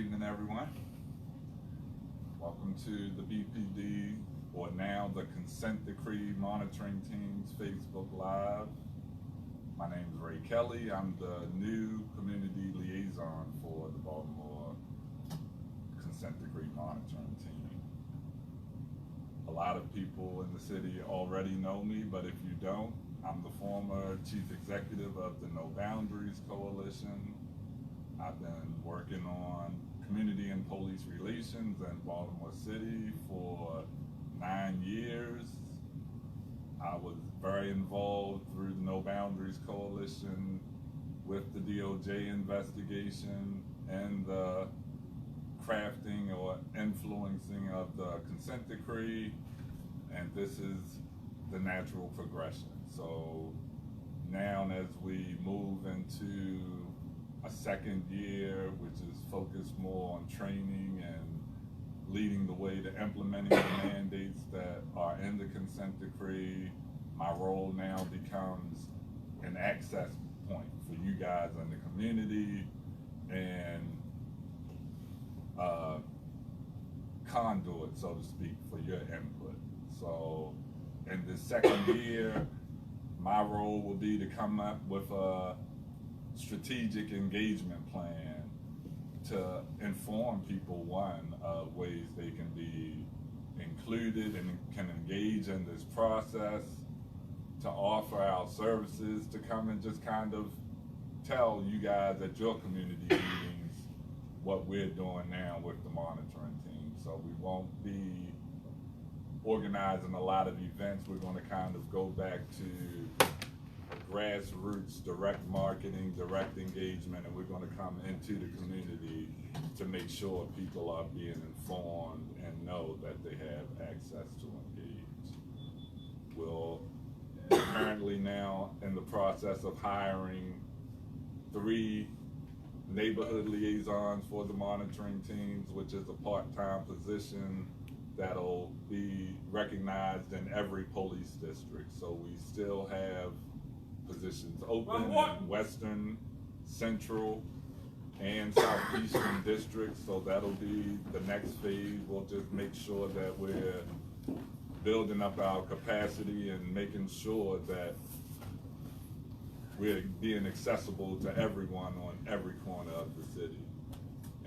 evening, everyone. Welcome to the BPD, or now the Consent Decree Monitoring Team's Facebook Live. My name is Ray Kelly. I'm the new community liaison for the Baltimore Consent Decree Monitoring Team. A lot of people in the city already know me, but if you don't, I'm the former chief executive of the No Boundaries Coalition. I've been working on community and police relations in Baltimore City for 9 years. I was very involved through the No Boundaries Coalition with the DOJ investigation and the crafting or influencing of the consent decree, and this is the natural progression. So now as we move into a second year, which is focused more on training and leading the way to implementing the mandates that are in the consent decree, my role now becomes an access point for you guys in the community and conduit, so to speak, for your input. So in the second year, my role will be to come up with a strategic engagement plan to inform people, one, of ways they can be included and can engage in this process, to offer our services, to come and just kind of tell you guys at your community meetings what we're doing now with the monitoring team. So we won't be organizing a lot of events. We're going to kind of go back to grassroots, direct marketing, direct engagement, and we're going to come into the community to make sure people are being informed and know that they have access to engage. We're currently now in the process of hiring 3 neighborhood liaisons for the monitoring teams, which is a part-time position that'll be recognized in every police district. So we still have positions open in Western, Central, and Southeastern districts. So that'll be the next phase. We'll just make sure that we're building up our capacity and making sure that we're being accessible to everyone on every corner of the city.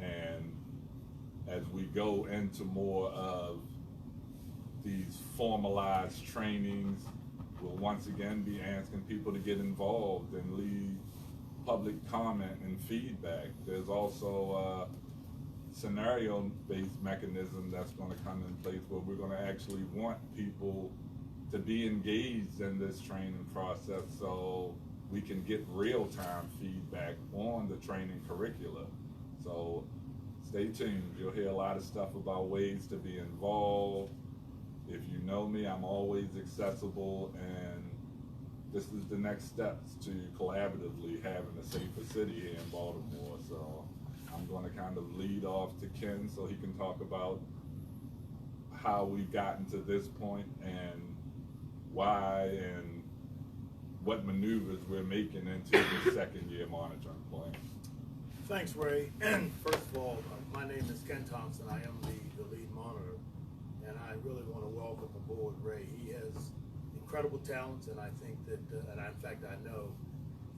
And as we go into more of these formalized trainings, we'll once again be asking people to get involved and leave public comment and feedback. There's also a scenario-based mechanism that's going to come in place where we're going to actually want people to be engaged in this training process so we can get real-time feedback on the training curricula. So stay tuned. You'll hear a lot of stuff about ways to be involved. If you know me, I'm always accessible, and this is the next steps to collaboratively having a safer city here in Baltimore. So I'm going to kind of lead off to Ken so he can talk about how we've gotten to this point and why and what maneuvers we're making into the second year monitoring plan. Thanks, Ray. First of all, my name is Ken Thompson. I am the lead monitor, and I really want to welcome aboard Ray. He has incredible talents, and I think that, in fact, I know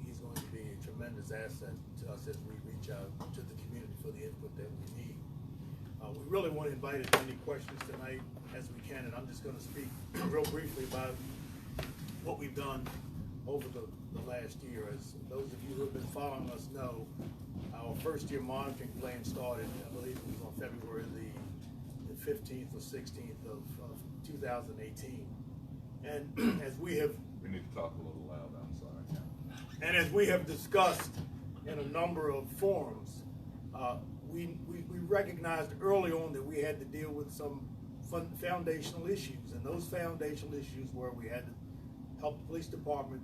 he's going to be a tremendous asset to us as we reach out to the community for the input that we need. We really want to invite as many questions tonight as we can, and I'm just going to speak real briefly about what we've done over the last year. As those of you who have been following us know, our first year monitoring plan started, I believe it was on February the 15th or 16th of 2018. And as we have... We need to talk a little louder, I'm sorry. And as we have discussed in a number of forums, we recognized early on that we had to deal with some foundational issues. And those foundational issues were we had to help the police department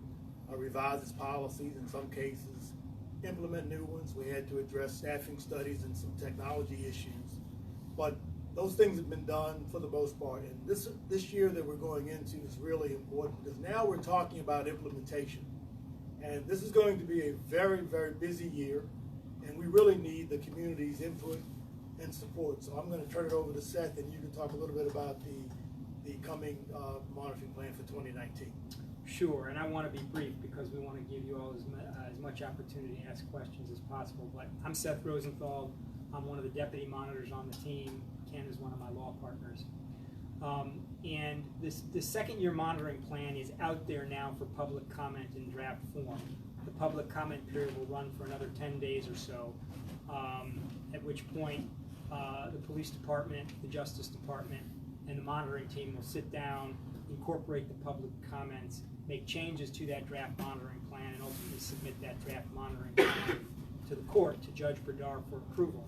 revise its policies, in some cases implement new ones. We had to address staffing studies and some technology issues. But those things have been done for the most part. And this year that we're going into is really important because now we're talking about implementation. And this is going to be a very, very busy year. And we really need the community's input and support. So I'm going to turn it over to Seth, and you can talk a little bit about the coming monitoring plan for 2019. Sure, and I want to be brief because we want to give you all as much opportunity to ask questions as possible. But I'm Seth Rosenthal. I'm one of the deputy monitors on the team. Ken is one of my law partners. And the second year monitoring plan is out there now for public comment in draft form. The public comment period will run for another 10 days or so, at which point the police department, the justice department, and the monitoring team will sit down, incorporate the public comments, make changes to that draft monitoring plan, and ultimately submit that draft monitoring plan to the court, to Judge Berdar, for approval.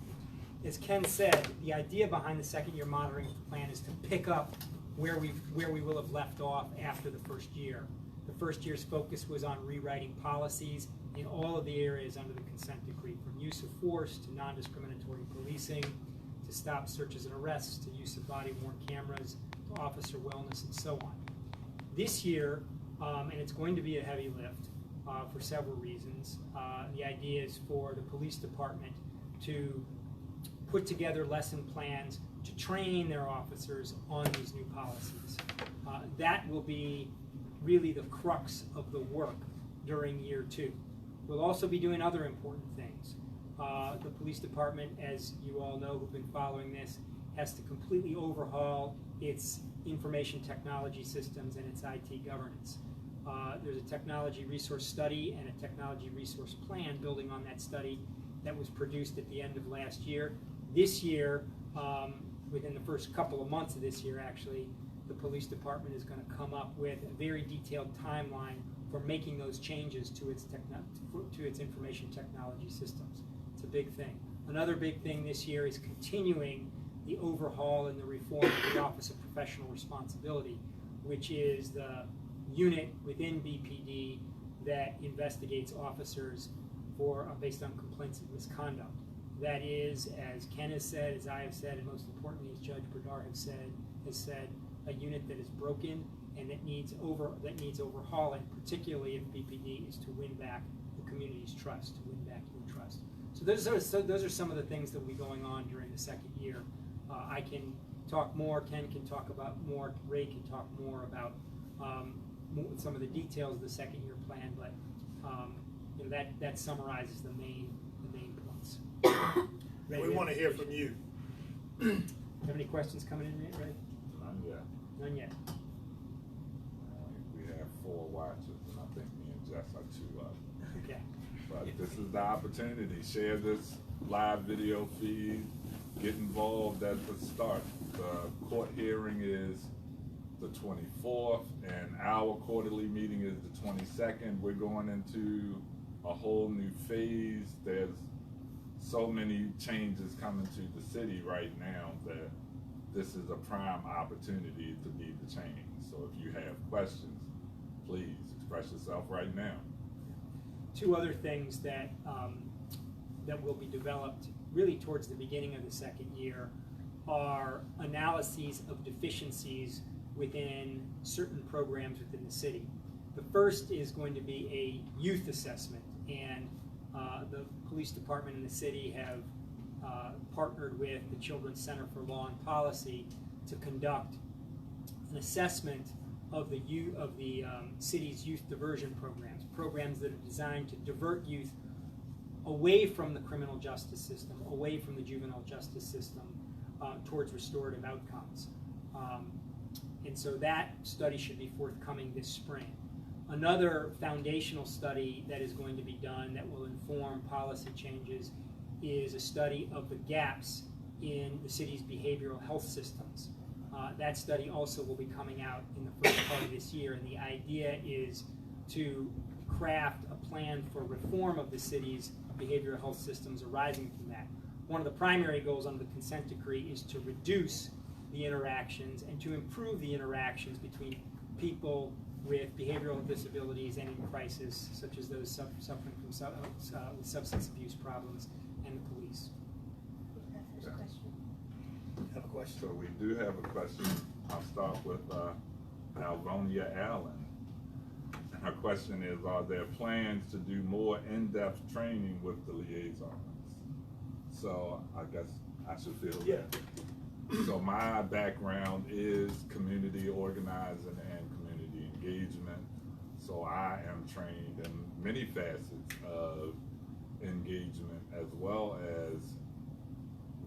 As Ken said, the idea behind the second year monitoring plan is to pick up where we will have left off after the first year. The first year's focus was on rewriting policies in all of the areas under the consent decree, from use of force to non-discriminatory policing, to stop searches and arrests, to use of body-worn cameras, to officer wellness, and so on. This year, and it's going to be a heavy lift for several reasons, the idea is for the police department to put together lesson plans to train their officers on these new policies. That will be really the crux of the work during year 2. We'll also be doing other important things. The police department, as you all know who've been following this, has to completely overhaul its information technology systems and its IT governance. There's a technology resource study and a technology resource plan building on that study that was produced at the end of last year. This year, within the first couple of months of this year actually, the police department is going to come up with a very detailed timeline for making those changes to its information technology systems. It's a big thing. Another big thing this year is continuing the overhaul and the reform of the Office of Professional Responsibility, which is the unit within BPD that investigates officers based on complaints of misconduct. That is, as Ken has said, as I have said, and most importantly, as Judge Berdar has said, a unit that is broken and that needs overhauling, particularly if BPD is to win back the community's trust, to win back your trust. So those are some of the things that will be going on during the second year. I can talk more, Ken can talk about more, Ray can talk more about some of the details of the second year plan, but you know, that summarizes the main points. Ray, we want to hear from you. Have any questions coming in, Ray? None yet. None yet. We have 4 watchers, and I think me and Jess are 2 up. Okay. But this is the opportunity. Share this live video feed. Get involved at the start. The court hearing is the 24th, and our quarterly meeting is the 22nd. We're going into a whole new phase. There's so many changes coming to the city right now that this is a prime opportunity to be the change. So if you have questions, please express yourself right now. 2 other things that that will be developed really towards the beginning of the second year are analyses of deficiencies within certain programs within the city. The first is going to be a youth assessment, and the police department in the city have partnered with the Children's Center for Law and Policy to conduct an assessment of the city's youth diversion programs that are designed to divert youth away from the criminal justice system, away from the juvenile justice system, towards restorative outcomes. And so that study should be forthcoming this spring. Another foundational study that is going to be done that will inform policy changes is a study of the gaps in the city's behavioral health systems. That study also will be coming out in the first part of this year, and the idea is to craft a plan for reform of the city's behavioral health systems arising from that. One of the primary goals under the consent decree is to reduce the interactions and to improve the interactions between people with behavioral disabilities and in crisis, such as those suffering from substance abuse problems, and the police. Yeah. Have a question? So we do have a question. I'll start with Alvonia Allen. And her question is, are there plans to do more in-depth training with the liaisons? So I guess I should feel Yeah. that. So my background is community organizing and community engagement. So I am trained in many facets of engagement, as well as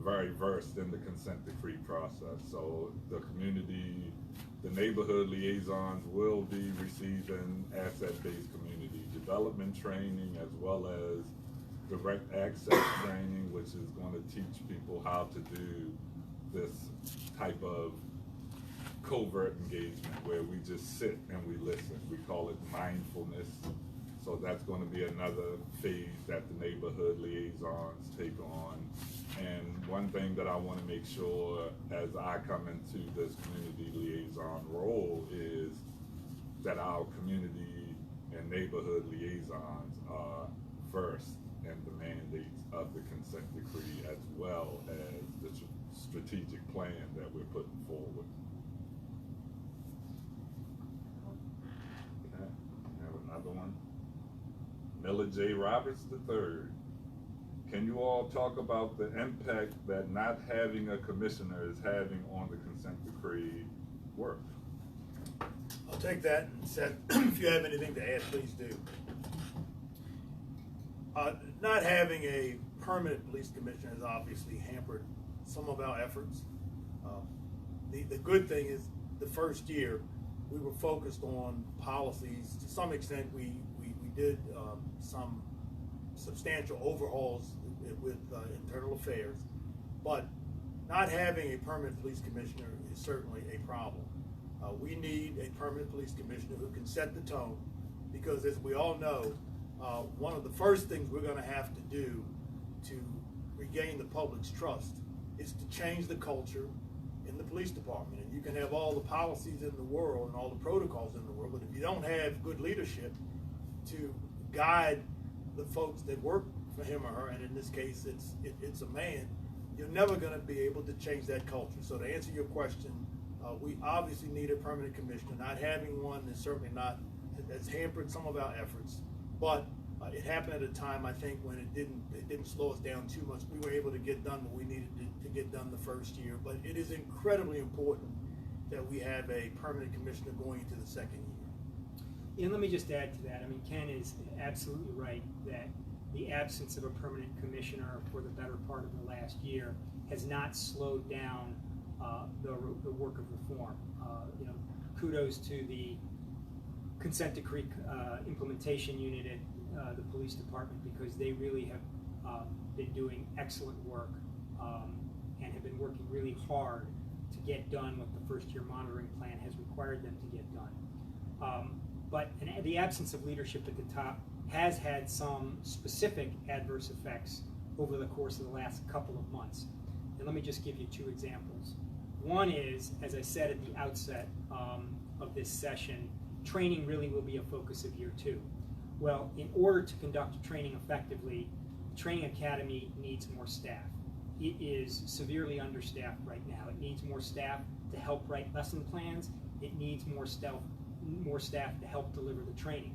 very versed in the consent decree process. So the neighborhood liaisons will be receiving asset-based community development training, as well as direct access training, which is going to teach people how to do this type of covert engagement where we just sit and we listen. We call it mindfulness. So that's going to be another phase that the neighborhood liaisons take on. And one thing that I want to make sure as I come into this community liaison role is that our community and neighborhood liaisons are versed in the mandates of the consent decree, as well as the strategic plan that we're putting forward. Okay, we have another one. Miller J. Roberts III. Can you all talk about the impact that not having a commissioner is having on the consent decree work? I'll take that, and Seth, if you have anything to add, please do. Not having a permanent police commissioner has obviously hampered some of our efforts. The good thing is the first year we were focused on policies. To some extent, we did some substantial overhauls with internal affairs, but not having a permanent police commissioner is certainly a problem. We need a permanent police commissioner who can set the tone, because as we all know, one of the first things we're going to have to do to regain the public's trust is to change the culture in the police department. And you can have all the policies in the world and all the protocols in the world, but if you don't have good leadership to guide the folks that work for him or her, and in this case it's a man, you're never going to be able to change that culture. So to answer your question, we obviously need a permanent commissioner. Not having one is certainly not, has hampered some of our efforts, but it happened at a time, I think, when it didn't slow us down too much. We were able to get done what we needed to get done the first year, but it is incredibly important that we have a permanent commissioner going into the second year. And let me just add to that. I mean, Ken is absolutely right that the absence of a permanent commissioner for the better part of the last year has not slowed down the work of reform. Kudos to the consent decree implementation unit at the police department, because they really have been doing excellent work and have been working really hard to get done what the first year monitoring plan has required them to get done. But the absence of leadership at the top has had some specific adverse effects over the course of the last couple of months. And let me just give you two examples. One is, as I said at the outset of this session, training really will be a focus of year two. Well, in order to conduct training effectively, the training academy needs more staff. It is severely understaffed right now. It needs more staff to help write lesson plans. It needs more staff to help deliver the training.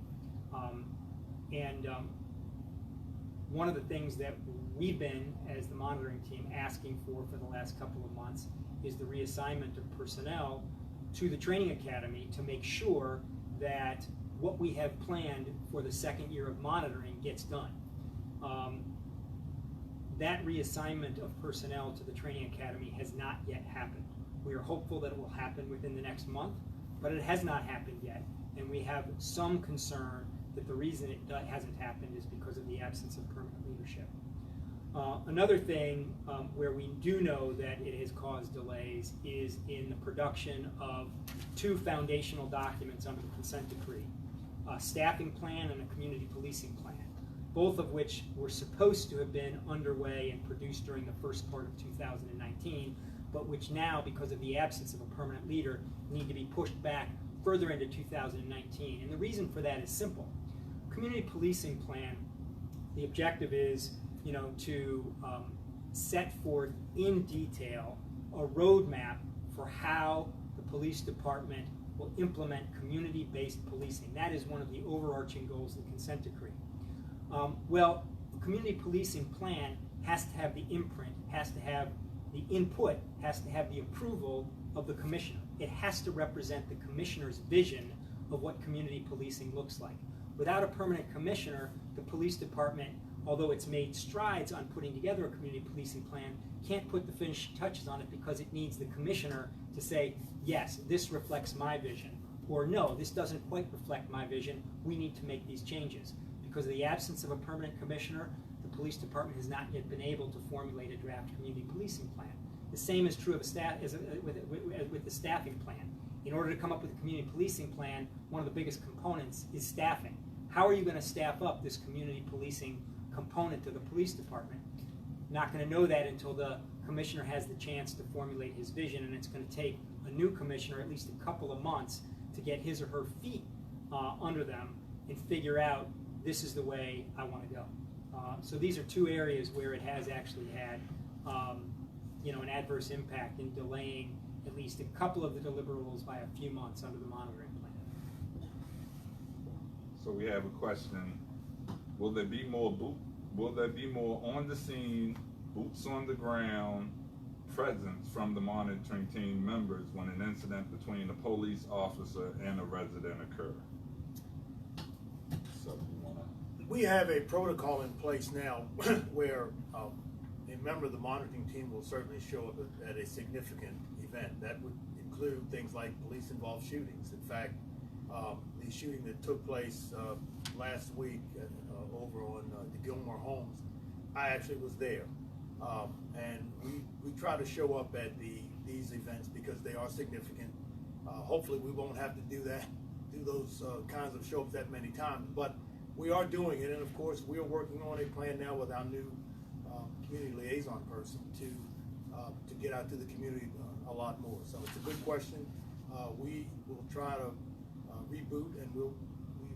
One of the things that we've been, as the monitoring team, asking for the last couple of months is the reassignment of personnel to the training academy to make sure that what we have planned for the second year of monitoring gets done. That reassignment of personnel to the training academy has not yet happened. We are hopeful that it will happen within the next month, but it has not happened yet, and we have some concern that the reason it hasn't happened is because of the absence of permanent leadership. Another thing where we do know that it has caused delays is in the production of two foundational documents under the consent decree, a staffing plan and a community policing plan, both of which were supposed to have been underway and produced during the first part of 2019, but which now, because of the absence of a permanent leader, need to be pushed back further into 2019. And the reason for that is simple. Community policing plan, the objective is to set forth in detail a roadmap for how the police department will implement community-based policing. That is one of the overarching goals of the consent decree. Well, a community policing plan has to have the imprint, has to have the input has to have the approval of the commissioner. It has to represent the commissioner's vision of what community policing looks like. Without a permanent commissioner, the police department, although it's made strides on putting together a community policing plan, can't put the finishing touches on it because it needs the commissioner to say, yes, this reflects my vision, or no, this doesn't quite reflect my vision, we need to make these changes. Because of the absence of a permanent commissioner, the police department has not yet been able to formulate a draft community policing plan. The same is true of with the staffing plan. In order to come up with a community policing plan, one of the biggest components is staffing. How are you going to staff up this community policing component to the police department? Not going to know that until the commissioner has the chance to formulate his vision, and it's going to take a new commissioner at least a couple of months to get his or her feet under them and figure out, this is the way I want to go. So these are two areas where it has actually had an adverse impact in delaying at least a couple of the deliverables by a few months under the monitoring plan. So we have a question: will there be more on the scene, boots on the ground presence from the monitoring team members when an incident between a police officer and a resident occur? So you wanna? We have a protocol in place now where a member of the monitoring team will certainly show up at a significant event. That would include things like police-involved shootings. In fact, the shooting that took place last week over on the Gilmore Homes, I actually was there. And we try to show up at these events because they are significant. Hopefully we won't have to do those kinds of show-ups that many times, but we are doing it. And of course, we are working on a plan now with our new community liaison person to get out to the community a lot more. So it's a good question. We will try to reboot, and we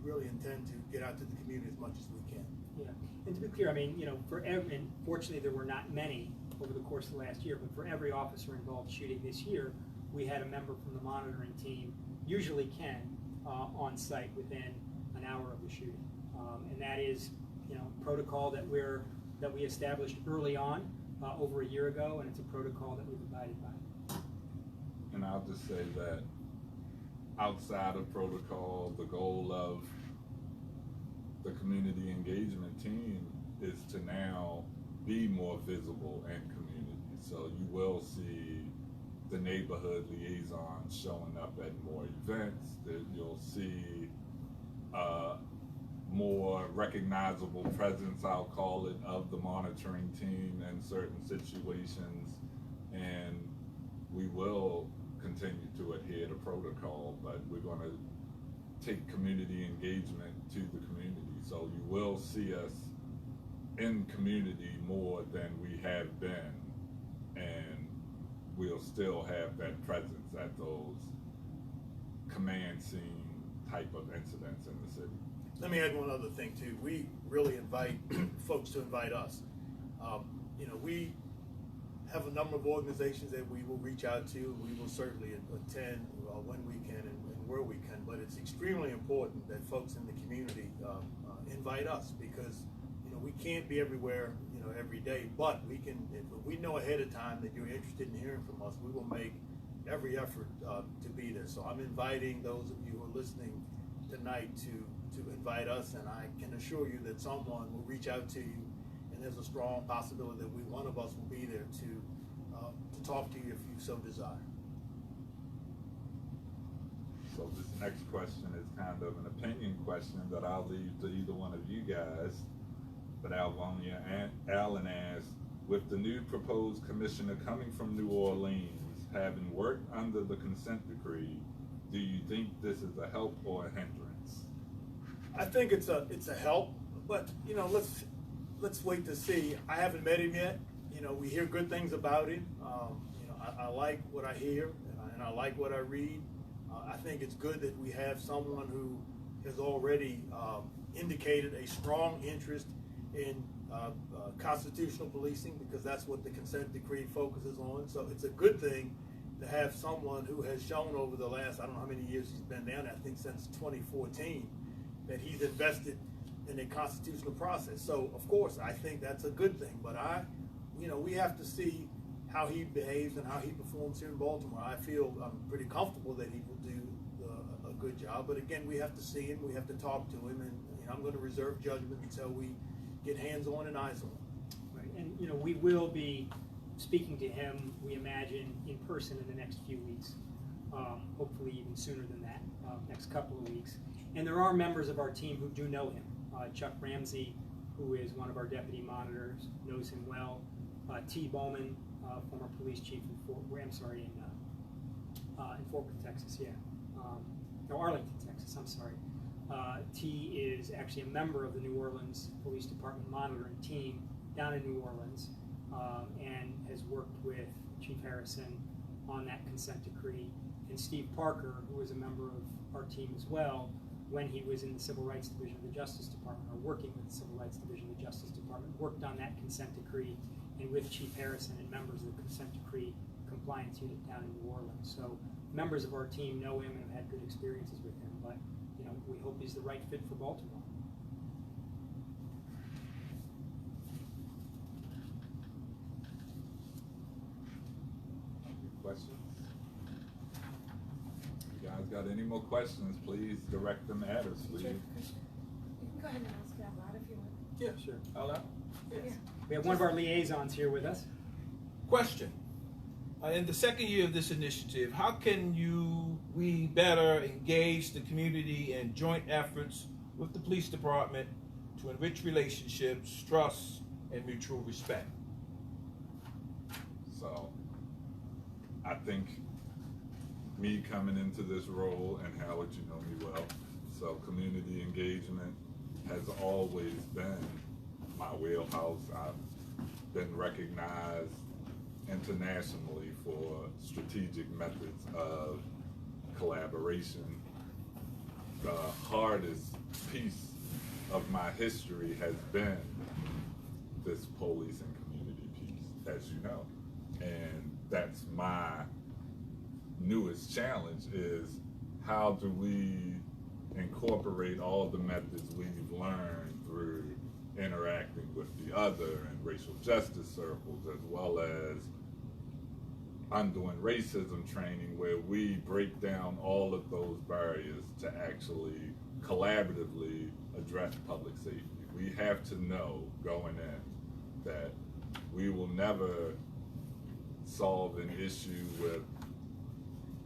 really intend to get out to the community as much as we can. Yeah, and to be clear, I mean, and fortunately there were not many over the course of the last year, but for every officer involved shooting this year, we had a member from the monitoring team, usually Ken, on site within an hour of the shooting. And that is, protocol that we established early on, over a year ago, and it's a protocol that we've abided by. And I'll just say that outside of protocol, the goal of the community engagement team is to now be more visible in community. So you will see the neighborhood liaisons showing up at more events, that you'll see more recognizable presence, I'll call it, of the monitoring team in certain situations, and we will continue to adhere to protocol, but we're going to take community engagement to the community. So you will see us in community more than we have been, and we'll still have that presence at those command scene type of incidents in the city. Let me add one other thing too. We really invite folks to invite us. We have a number of organizations that we will reach out to. We will certainly attend when we can and where we can. But it's extremely important that folks in the community invite us, because we can't be everywhere every day. But we can, if we know ahead of time that you're interested in hearing from us, we will make every effort to be there. So I'm inviting those of you who are listening tonight to invite us, and I can assure you that someone will reach out to you, and there's a strong possibility that one of us will be there to talk to you if you so desire. So this next question is kind of an opinion question that I'll leave to either one of you guys, but Alvonia and Allen asked, with the new proposed commissioner coming from New Orleans, having worked under the consent decree, do you think this is a help or a hindrance? I think it's a help, but let's wait to see. I haven't met him yet. We hear good things about him. I like what I hear, and I like what I read. I think it's good that we have someone who has already indicated a strong interest in constitutional policing, because that's what the consent decree focuses on. So it's a good thing to have someone who has shown over the last, I don't know how many years he's been down there, I think since 2014, that he's invested in a constitutional process. So of course I think that's a good thing, but we have to see how he behaves and how he performs here in Baltimore. I feel I'm pretty comfortable that he will do a good job. But again, we have to see him, we have to talk to him, and I'm going to reserve judgment until we get hands on and eyes on. Right. And we will be speaking to him, we imagine, in person in the next few weeks. Hopefully even sooner than that, next couple of weeks. And there are members of our team who do know him. Chuck Ramsey, who is one of our deputy monitors, knows him well. T. Bowman, former police chief in Fort Worth, Texas, yeah. No, Arlington, Texas, I'm sorry. T is actually a member of the New Orleans Police Department monitoring team down in New Orleans, and has worked with Chief Harrison on that consent decree. And Steve Parker, who was a member of our team as well, when he was in the Civil Rights Division of the Justice Department, or working with the Civil Rights Division of the Justice Department, worked on that consent decree, and with Chief Harrison and members of the consent decree compliance unit down in New Orleans. So members of our team know him and have had good experiences with him, but we hope he's the right fit for Baltimore. Any questions? You guys got any more questions, please direct them at us, please. You can go ahead and ask out loud if you want. Yeah, sure. Out loud? Yeah. We have one of our liaisons here with us. Question. In the second year of this initiative, how can we better engage the community in joint efforts with the police department to enrich relationships, trust, and mutual respect? So, I think me coming into this role, and Howard, you know me well, so community engagement has always been my wheelhouse. I've been recognized internationally for strategic methods of collaboration. The hardest piece of my history has been this police and community piece, as you know. And that's my newest challenge, is how do we incorporate all the methods we've learned through interacting with the other and racial justice circles, as well as undoing racism training, where we break down all of those barriers to actually collaboratively address public safety. We have to know going in that we will never solve an issue with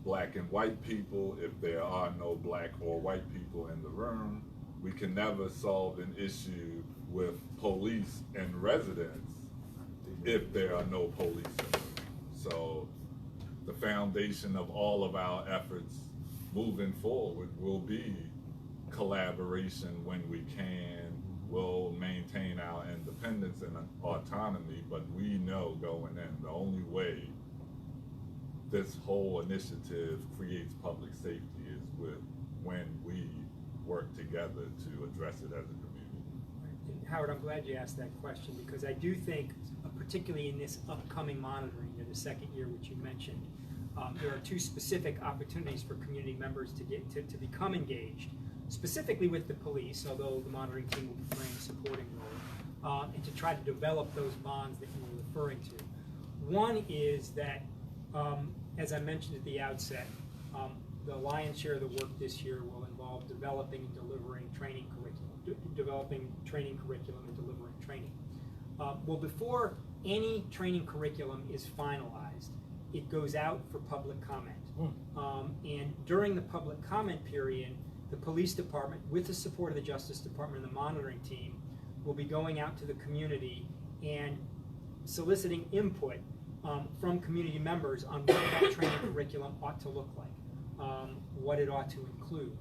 black and white people if there are no black or white people in the room. We can never solve an issue with police and residents if there are no police in the room. So the foundation of all of our efforts moving forward will be collaboration when we can. We'll maintain our independence and autonomy, but we know going in, the only way this whole initiative creates public safety is when we work together to address it as a community. And Howard, I'm glad you asked that question, because I do think, particularly in this upcoming monitoring year, the second year which you mentioned, there are two specific opportunities for community members to become engaged, specifically with the police, although the monitoring team will be playing a supporting role, and to try to develop those bonds that you were referring to. One is that, as I mentioned at the outset, the lion's share of the work this year will involve developing and delivering training curriculum, developing training curriculum and delivering training. Well, before any training curriculum is finalized, it goes out for public comment. And during the public comment period, the police department, with the support of the Justice Department and the monitoring team, will be going out to the community and soliciting input from community members on what that training curriculum ought to look like, what it ought to include.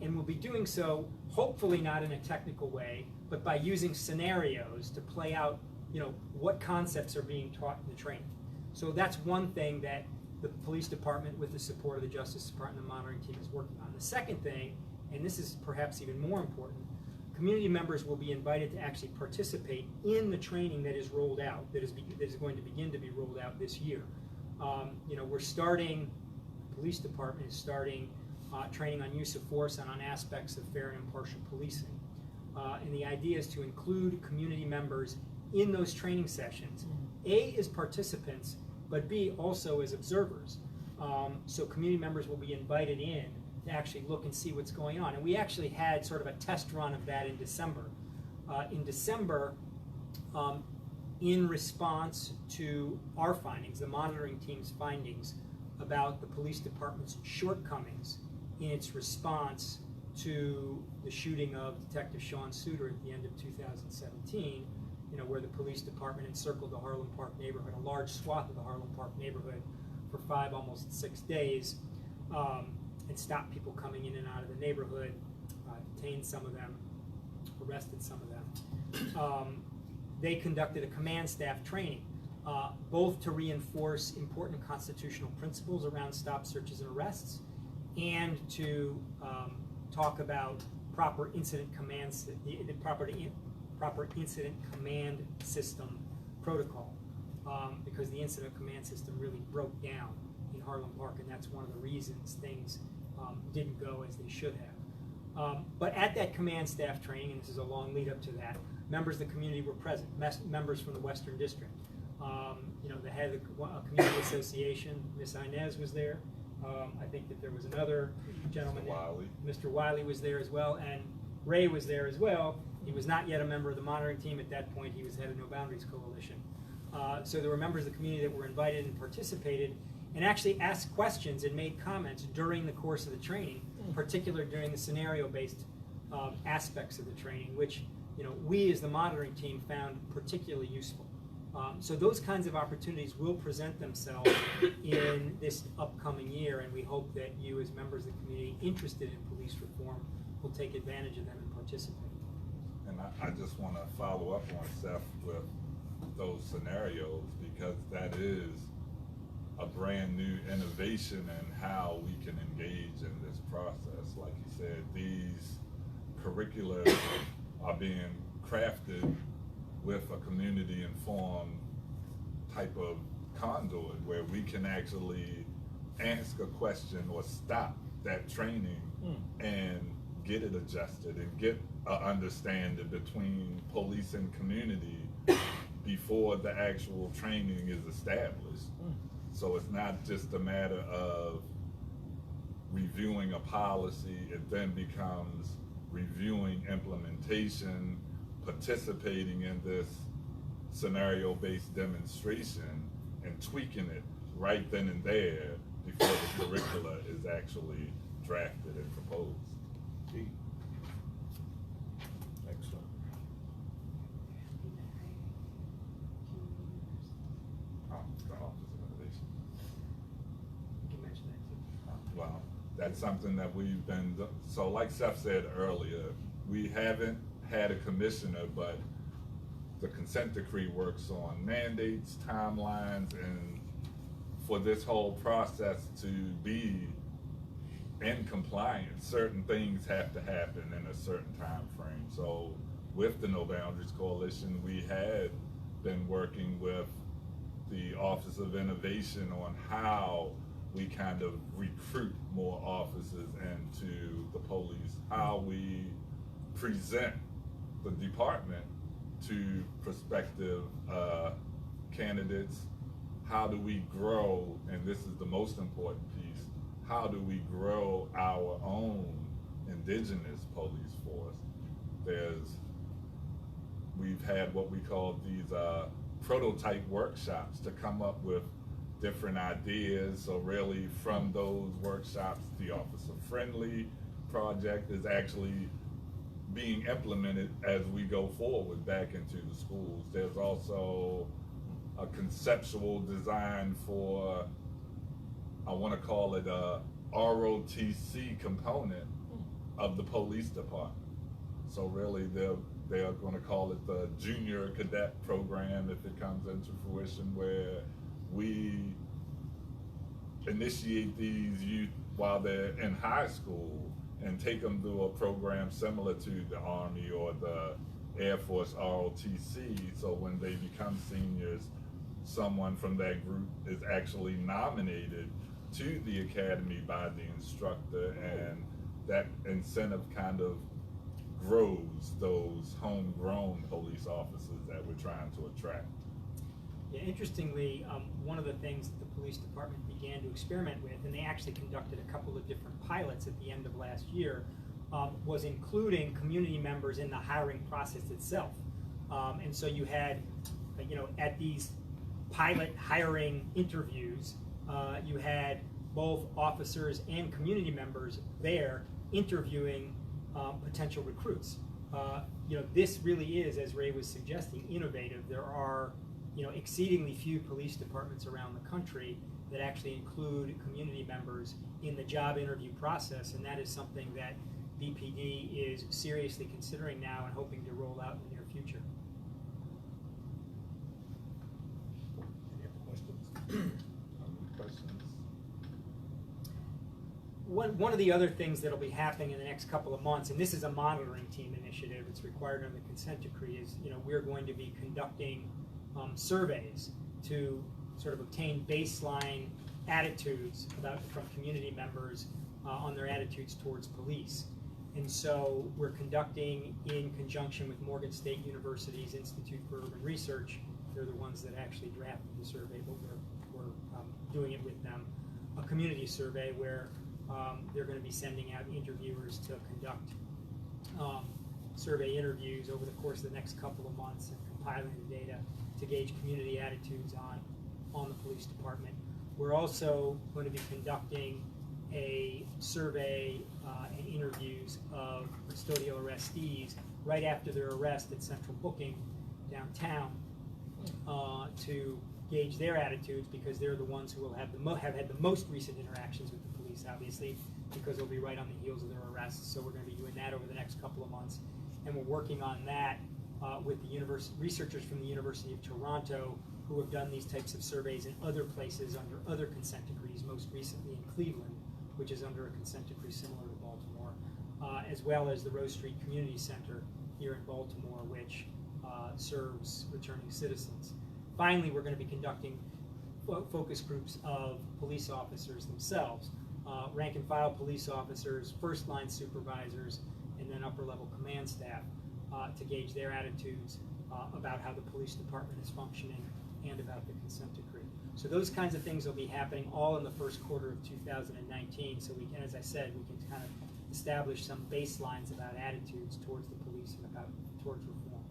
And we'll be doing so, hopefully not in a technical way, but by using scenarios to play out, what concepts are being taught in the training. So that's one thing that the police department, with the support of the Justice Department and the monitoring team, is working on. The second thing, and this is perhaps even more important, community members will be invited to actually participate in the training that is rolled out, that is going to begin to be rolled out this year. We're starting, the police department is starting training on use of force and on aspects of fair and impartial policing. And the idea is to include community members in those training sessions, A, as participants, but B, also as observers. So community members will be invited in to actually look and see what's going on. And we actually had sort of a test run of that in December. In response to our findings, the monitoring team's findings about the police department's shortcomings in its response to the shooting of Detective Sean Suter at the end of 2017, where the police department encircled the Harlem Park neighborhood, a large swath of the Harlem Park neighborhood, for 5, almost 6 days, and stopped people coming in and out of the neighborhood, detained some of them, arrested some of them. They conducted a command staff training, both to reinforce important constitutional principles around stop, searches, and arrests, and to talk about proper incident commands, the proper incident command system protocol, because the incident command system really broke down in Harlem Park, and that's one of the reasons things didn't go as they should have. But at that command staff training, and this is a long lead up to that, members of the community were present, members from the Western District. The head of the community association, Miss Inez, was there. I think that there was another gentleman, Mr. Wiley was there as well, and Ray was there as well. He was not yet a member of the monitoring team at that point. He was head of No Boundaries Coalition. So there were members of the community that were invited and participated and actually asked questions and made comments during the course of the training, particularly during the scenario-based aspects of the training, which we as the monitoring team found particularly useful. So those kinds of opportunities will present themselves in this upcoming year, and we hope that you as members of the community interested in police reform will take advantage of them and participate. And I just want to follow up on Seth with those scenarios, because that is a brand new innovation in how we can engage in this process. Like you said, these curricula are being crafted with a community-informed type of conduit where we can actually ask a question or stop that training and get it adjusted and get an understanding between police and community before the actual training is established. So it's not just a matter of reviewing a policy, it then becomes reviewing implementation, participating in this scenario-based demonstration, and tweaking it right then and there before the curricula is actually drafted and proposed. Excellent. The Office of Innovation. You can mention that too. Well, that's something that we've been, so like Seth said earlier, we haven't had a commissioner, but the consent decree works on mandates, timelines, and for this whole process to be in compliance, certain things have to happen in a certain time frame. So with the No Boundaries Coalition, we had been working with the Office of Innovation on how we kind of recruit more officers into the police, how we present the department to prospective candidates, how do we grow, and this is the most important piece, how do we grow our own indigenous police force? We've had what we call these prototype workshops to come up with different ideas. So really from those workshops, the Officer Friendly project is actually being implemented as we go forward back into the schools. There's also a conceptual design for, I want to call it a ROTC component of the police department. So really they're going to call it the Junior Cadet Program if it comes into fruition, where we initiate these youth while they're in high school and take them through a program similar to the Army or the Air Force ROTC. So when they become seniors, someone from that group is actually nominated to the academy by the instructor, and that incentive kind of grows those homegrown police officers that we're trying to attract. Yeah, interestingly, one of the things that the police department began to experiment with, and they actually conducted a couple of different pilots at the end of last year, was including community members in the hiring process itself. And so you had, at these pilot hiring interviews, you had both officers and community members there interviewing potential recruits. This really is, as Ray was suggesting, innovative. There are exceedingly few police departments around the country that actually include community members in the job interview process, and that is something that BPD is seriously considering now and hoping to roll out in the near future. Any other questions? Questions? One of the other things that will be happening in the next couple of months, and this is a monitoring team initiative, it's required under the consent decree, is we're going to be conducting surveys to sort of obtain baseline attitudes from community members on their attitudes towards police. And so we're conducting, in conjunction with Morgan State University's Institute for Urban Research, they're the ones that actually drafted the survey, but we're doing it with them, a community survey where they're going to be sending out interviewers to conduct survey interviews over the course of the next couple of months and compiling the data to gauge community attitudes on the police department. We're also going to be conducting a survey and interviews of custodial arrestees right after their arrest at Central Booking downtown to gauge their attitudes, because they're the ones who will have had the most recent interactions with the police, obviously, because they'll be right on the heels of their arrests. So we're going to be doing that over the next couple of months, and we're working on that with the researchers from the University of Toronto, who have done these types of surveys in other places under other consent decrees, most recently in Cleveland, which is under a consent decree similar to Baltimore, as well as the Rose Street Community Center here in Baltimore, which serves returning citizens. Finally, we're going to be conducting focus groups of police officers themselves, rank and file police officers, first line supervisors, and then upper level command staff to gauge their attitudes about how the police department is functioning and about the consent decree. So those kinds of things will be happening all in the first quarter of 2019. So we can, as I said, we can kind of establish some baselines about attitudes towards the police and towards reform.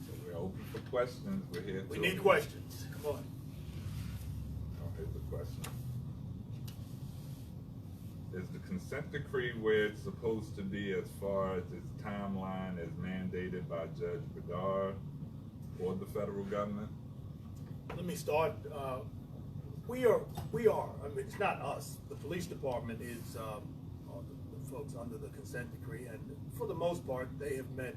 So we're open for questions. We're here. We need questions. Come on. Oh, here's the question. Is the consent decree where it's supposed to be as far as its timeline as mandated by Judge Bedard or the federal government? Let me start. We are. I mean, it's not us. The police department is the folks under the consent decree, and for the most part, they have met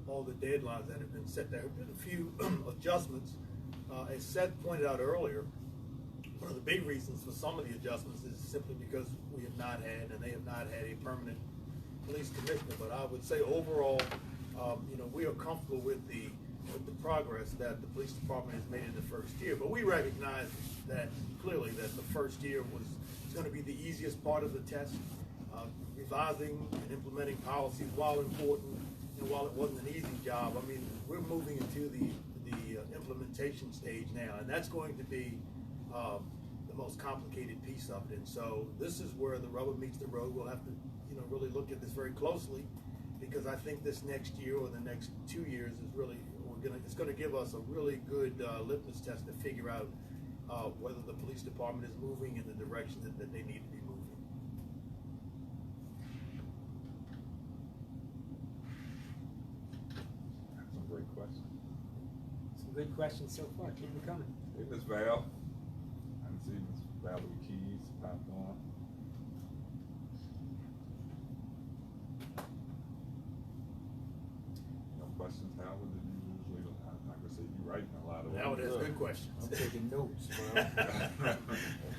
all the deadlines that have been set. There have been a few adjustments. As Seth pointed out earlier, one of the big reasons for some of the adjustments is simply because we have not had, and they have not had, a permanent police commissioner. But I would say overall, we are comfortable with the progress that the police department has made in the first year. But we recognize that clearly that the first year was going to be the easiest part of the test. Revising and implementing policies, while important and while it wasn't an easy job, I mean, we're moving into the implementation stage now, and that's going to be the most complicated piece of it. And so this is where the rubber meets the road. We'll have to, really look at this very closely, because I think this next year or the next 2 years is really, it's going to give us a really good litmus test to figure out whether the police department is moving in the direction that they need to be moving. That's a great question. Some good questions so far. Keep them coming. Hey, Ms. Val. I can see Ms. Valerie Keys popped on. No questions, Howard? Did you usually, I can see you writing a lot of them. Howard has good questions. I'm taking notes, bro. I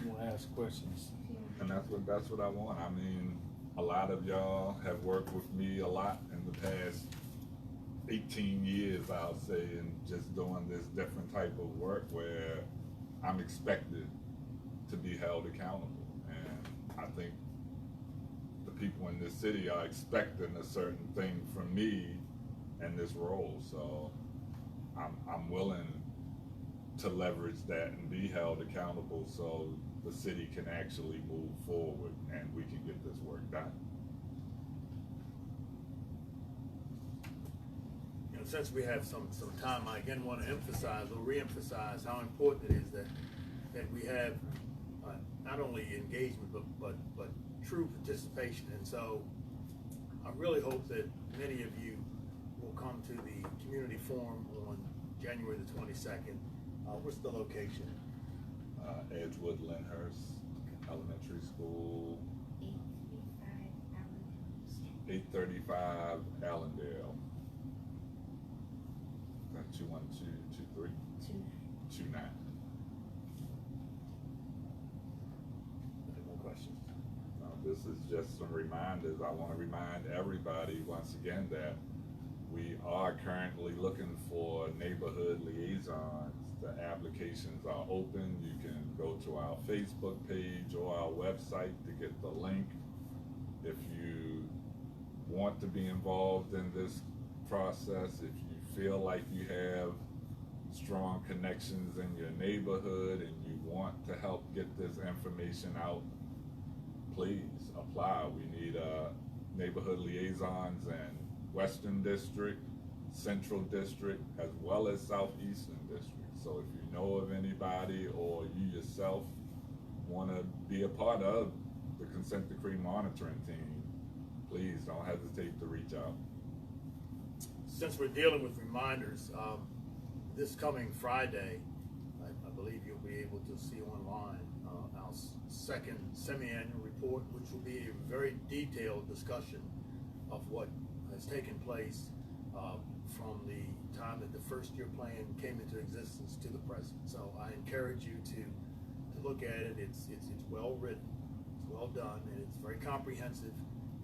want to ask questions. And that's what I want. I mean, a lot of y'all have worked with me a lot in the past 18 years, I'll say, and just doing this different type of work where I'm expected to be held accountable. And I think the people in this city are expecting a certain thing from me in this role. So I'm willing to leverage that and be held accountable so the city can actually move forward and we can get this work done. You know, since we have some time, I again want to emphasize or re-emphasize how important it is that we have not only engagement but true participation. And so I really hope that many of you will come to the community forum on January the 22nd. What's the location? Edgewood Lyndhurst Elementary School, 835 Allendale. 21223 29. Any more questions? This is just some reminders. I want to remind everybody once again that we are currently looking for neighborhood liaisons. The applications are open. You can go to our Facebook page or our website to get the link. If you want to be involved in this process, if you feel like you have strong connections in your neighborhood and you want to help get this information out, please apply. We need neighborhood liaisons in Western District, Central District, as well as Southeastern District. So if you know of anybody or you yourself want to be a part of the consent decree monitoring team, please don't hesitate to reach out. Since we're dealing with reminders, this coming Friday, I believe you'll be able to see online our second semi-annual report, which will be a very detailed discussion of what has taken place from the time that the first year plan came into existence to the present. So I encourage you to look at it. It's well written, it's well done, and it's very comprehensive,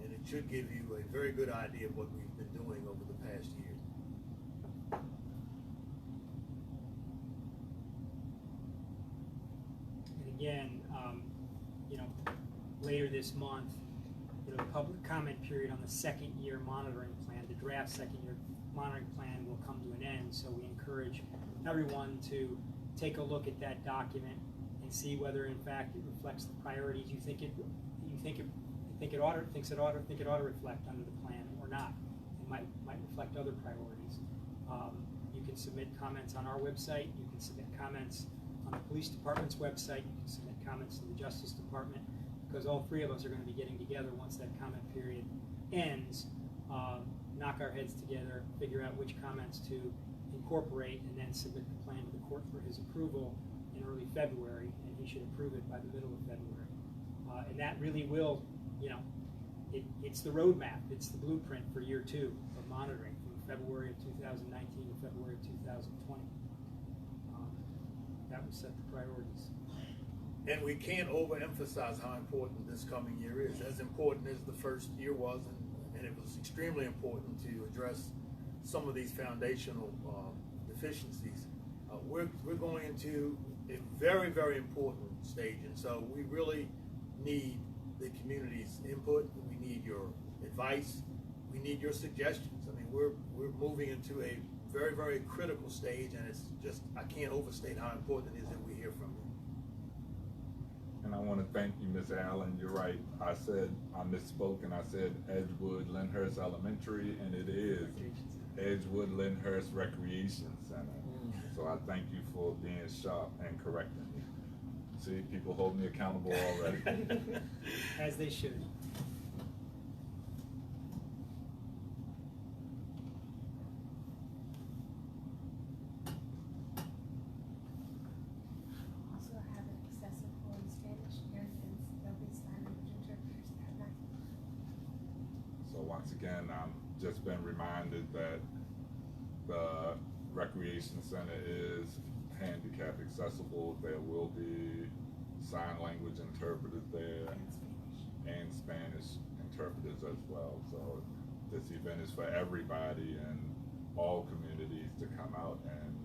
and it should give you a very good idea of what we've been doing over the past year. And again, you know, later this month, the public comment period on the second year monitoring plan, the draft second year monitoring plan, will come to an end. So we encourage everyone to take a look at that document and see whether in fact it reflects the priorities you think it ought to reflect under the plan or not. It might reflect other priorities. You can submit comments on our website. You can submit comments on the police department's website. You can submit comments to the Justice Department, because all three of us are going to be getting together once that comment period ends, knock our heads together, figure out which comments to incorporate, and then submit the plan to the court for his approval in early February, and he should approve it by the middle of February. And that really will, it's the roadmap, it's the blueprint for year 2 of monitoring from February of 2019 to February of 2020. That will set the priorities. And we can't overemphasize how important this coming year is. As important as the first year was, and it was extremely important to address some of these foundational deficiencies. We're going into a very, very important stage, and so we really need the community's input. We need your advice. We need your suggestions. I mean, we're moving into a very, very critical stage, and it's just, I can't overstate how important it is that we hear from you. And I want to thank you, Ms. Allen. You're right. I misspoke and I said Edgewood Lyndhurst Elementary, and it is Edgewood Lyndhurst Recreation Center. So I thank you for being sharp and correcting me. See, people hold me accountable already. As they should. Also have an accessible in Spanish, and there'll be sign language interpreters that night. So once again, I'm just been reminded that the Recreation Center is handicap accessible. There will be sign language interpreters there and Spanish interpreters as well. So this event is for everybody and all communities to come out and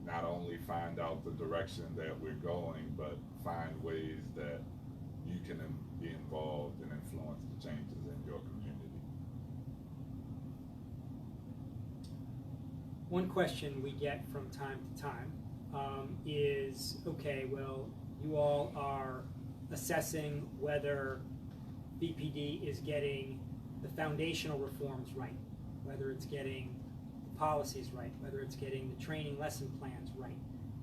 not only find out the direction that we're going, but find ways that you can be involved and influence the changes in your community. One question we get from time to time is, okay, well, you all are assessing whether BPD is getting the foundational reforms right, whether it's getting the policies right, whether it's getting the training lesson plans right,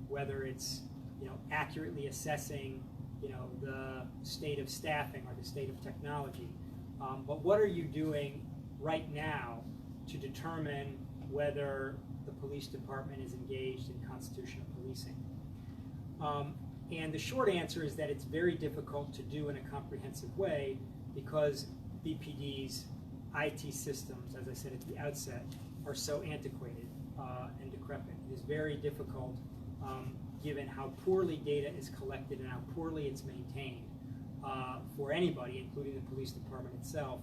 whether it's, you know, accurately assessing, you know, the state of staffing or the state of technology. But what are you doing right now to determine whether the police department is engaged in constitutional policing? And the short answer is that it's very difficult to do in a comprehensive way because BPD's IT systems, as I said at the outset, are so antiquated and decrepit. It is very difficult, given how poorly data is collected and how poorly it's maintained, for anybody, including the police department itself,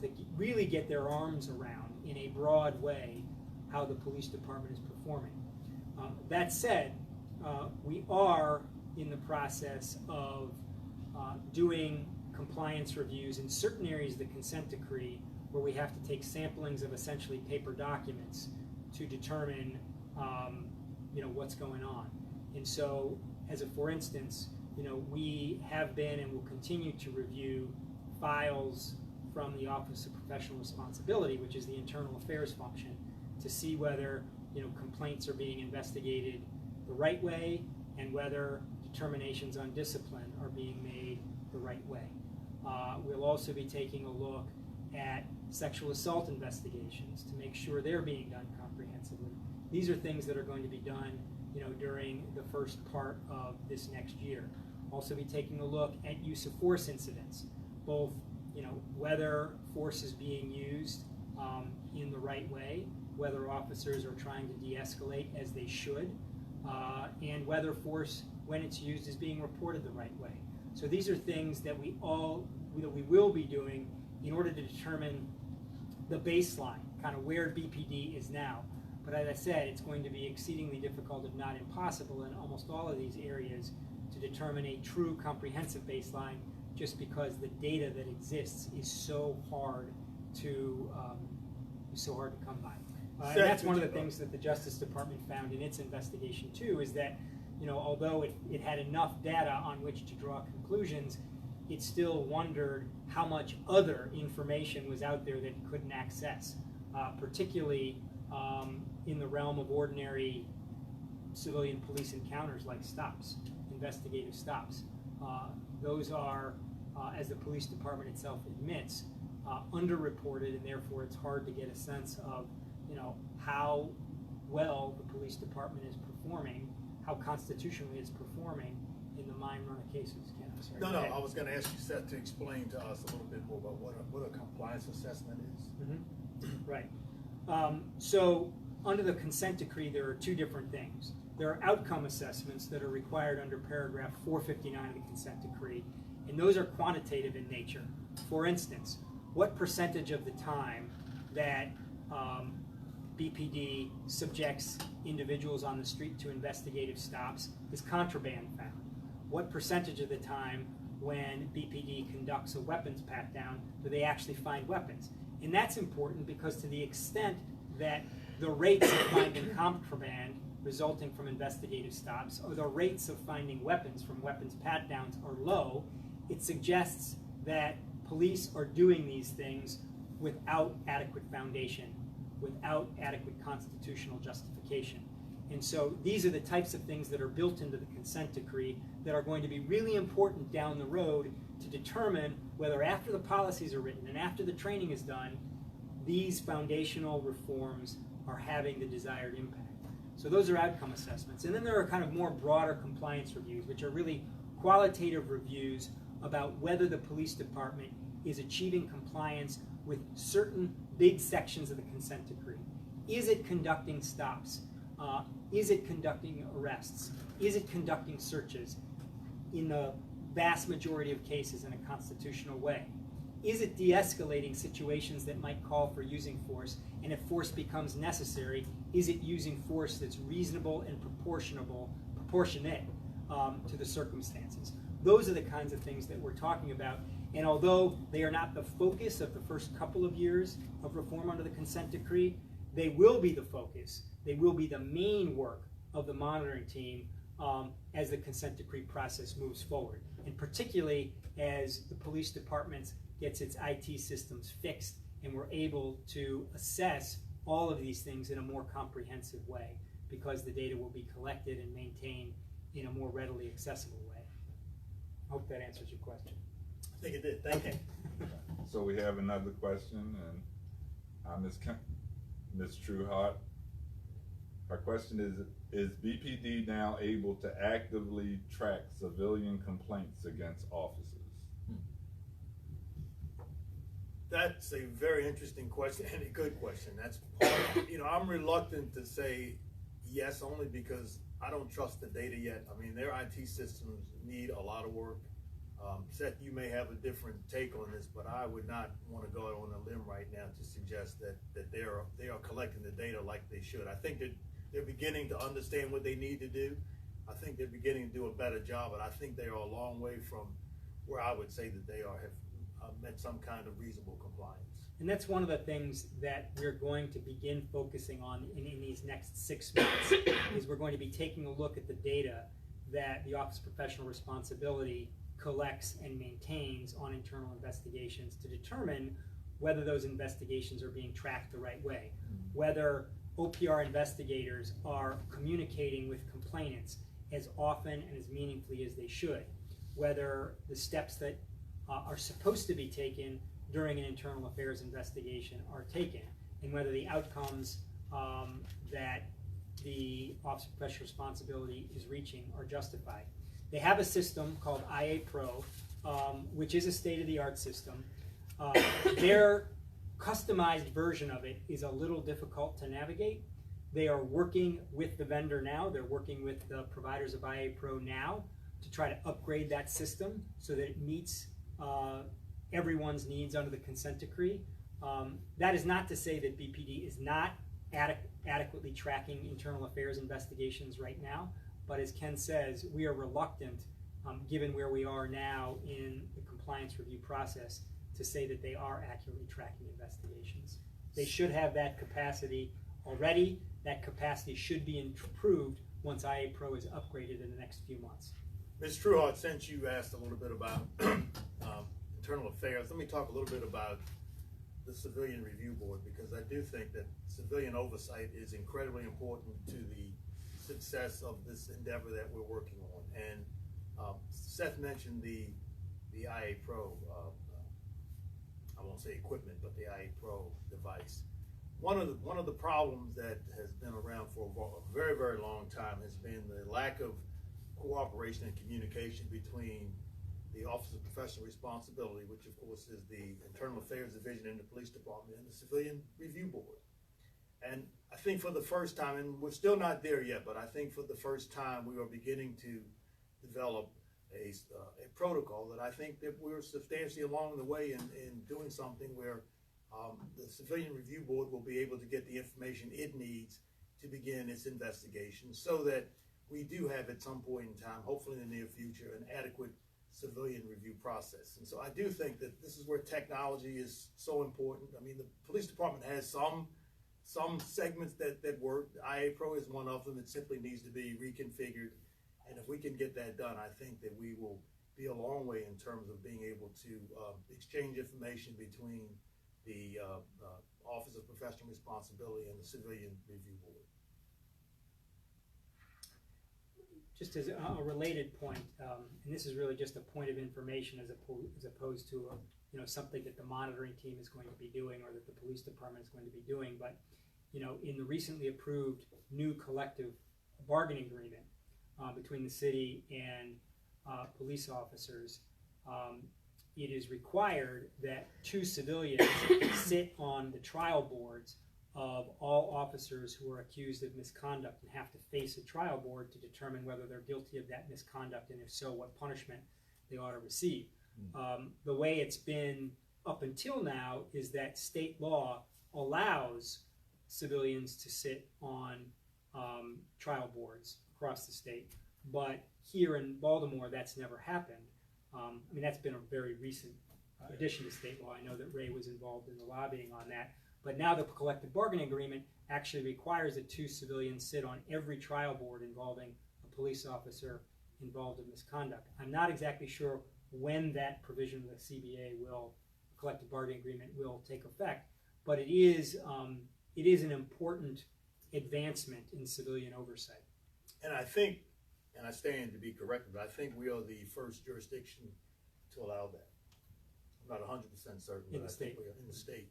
to really get their arms around in a broad way how the police department is performing. That said, we are in the process of doing compliance reviews in certain areas of the consent decree where we have to take samplings of essentially paper documents to determine you know, what's going on. And so, as a for instance, you know, we have been and will continue to review files from the Office of Professional Responsibility, which is the internal affairs function, to see whether, you know, complaints are being investigated the right way and whether determinations on discipline are being made the right way. We'll also be taking a look at sexual assault investigations to make sure they're being done comprehensively. These are things that are going to be done, you know, during the first part of this next year. Also be taking a look at use of force incidents, both, you know, whether force is being used in the right way, whether officers are trying to de-escalate as they should, and whether force, when it's used, is being reported the right way. So these are things that we will be doing in order to determine the baseline, kind of where BPD is now. But as I said, it's going to be exceedingly difficult, if not impossible, in almost all of these areas to determine a true comprehensive baseline, just because the data that exists is so hard to come by. And that's one of the things that the Justice Department found in its investigation too, is that, you know, although it had enough data on which to draw conclusions, it still wondered how much other information was out there that it couldn't access, particularly in the realm of ordinary civilian police encounters like stops, investigative stops. Those are, as the police department itself admits, underreported, and therefore it's hard to get a sense of, you know, how well the police department is performing, how constitutionally it's performing in the mine run of cases. Ken, I'm sorry. No, I was going to ask you, Seth, to explain to us a little bit more about what a compliance assessment is. Mm-hmm. Right. So under the consent decree, there are two different things. There are outcome assessments that are required under paragraph 459 of the consent decree, and those are quantitative in nature. For instance, what percentage of the time that BPD subjects individuals on the street to investigative stops is contraband found? What percentage of the time when BPD conducts a weapons pat-down do they actually find weapons? And that's important because to the extent that the rates of finding contraband resulting from investigative stops or the rates of finding weapons from weapons pat-downs are low, it suggests that police are doing these things without adequate foundation, without adequate constitutional justification. And so these are the types of things that are built into the consent decree that are going to be really important down the road to determine whether after the policies are written and after the training is done, these foundational reforms are having the desired impact. So those are outcome assessments. And then there are kind of more broader compliance reviews, which are really qualitative reviews about whether the police department is achieving compliance with certain big sections of the consent decree. Is it conducting stops? Is it conducting arrests? Is it conducting searches in the vast majority of cases in a constitutional way? Is it de-escalating situations that might call for using force? And if force becomes necessary, is it using force that's reasonable and proportionate to the circumstances? Those are the kinds of things that we're talking about. And although they are not the focus of the first couple of years of reform under the consent decree, they will be the focus. They will be the main work of the monitoring team as the consent decree process moves forward. And particularly as the police department gets its IT systems fixed and we're able to assess all of these things in a more comprehensive way, because the data will be collected and maintained in a more readily accessible way. I hope that answers your question. I think it did. Thank you. So we have another question, and Ms. Trueheart. Our question is BPD now able to actively track civilian complaints against officers? That's a very interesting question and a good question. That's part of, I'm reluctant to say yes, only because I don't trust the data yet. I mean, their IT systems need a lot of work. Seth, you may have a different take on this, but I would not want to go out on a limb right now to suggest that they are collecting the data like they should. I think that they're beginning to understand what they need to do. I think they're beginning to do a better job, but I think they are a long way from where I would say that they have met some kind of reasonable compliance. And that's one of the things that we're going to begin focusing on in these next 6 months, is we're going to be taking a look at the data that the Office of Professional Responsibility collects and maintains on internal investigations to determine whether those investigations are being tracked the right way, whether OPR investigators are communicating with complainants as often and as meaningfully as they should, whether the steps that are supposed to be taken during an internal affairs investigation are taken, and whether the outcomes that the Office of Professional Responsibility is reaching are justified. They have a system called IA Pro, which is a state-of-the-art system. Their customized version of it is a little difficult to navigate. They are working with the vendor now. They're working with the providers of IA Pro now to try to upgrade that system so that it meets everyone's needs under the consent decree. That is not to say that BPD is not adequately tracking internal affairs investigations right now, but as Ken says, we are reluctant, given where we are now in the compliance review process, to say that they are accurately tracking investigations. They should have that capacity already. That capacity should be improved once IA Pro is upgraded in the next few months. Ms. Trueheart, since you asked a little bit about internal affairs, let me talk a little bit about the Civilian Review Board, because I do think that civilian oversight is incredibly important to the success of this endeavor that we're working on. And Seth mentioned the IA Pro, I won't say equipment, but the IA Pro device. One of the problems that has been around for a very, very long time has been the lack of cooperation and communication between the Office of Professional Responsibility, which of course is the Internal Affairs Division in the Police Department, and the Civilian Review Board. And I think for the first time, and we're still not there yet, but I think for the first time we are beginning to develop a protocol that I think that we're substantially along the way in doing something where the Civilian Review Board will be able to get the information it needs to begin its investigation, so that we do have at some point in time, hopefully in the near future, an adequate civilian review process. And so I do think that this is where technology is so important. I mean, the police department has some segments that work. IA Pro is one of them. It simply needs to be reconfigured. And if we can get that done, I think that we will be a long way in terms of being able to exchange information between the Office of Professional Responsibility and the Civilian Review Board. Just as a related point, and this is really just a point of information as opposed to something that the monitoring team is going to be doing or that the police department is going to be doing, but in the recently approved new collective bargaining agreement between the city and police officers, it is required that 2 civilians sit on the trial boards of all officers who are accused of misconduct and have to face a trial board to determine whether they're guilty of that misconduct, and if so, what punishment they ought to receive. The way it's been up until now is that state law allows civilians to sit on trial boards across the state, but here in Baltimore that's never happened. I mean, that's been a very recent addition to state law. I know that Ray was involved in the lobbying on that. But now the collective bargaining agreement actually requires that 2 civilians sit on every trial board involving a police officer involved in misconduct. I'm not exactly sure when that provision of the CBA collective bargaining agreement will take effect, but it is an important advancement in civilian oversight. And I think, and I stand to be corrected, but I think we are the first jurisdiction to allow that. I'm not 100% certain, but In the I state. think we are in the state.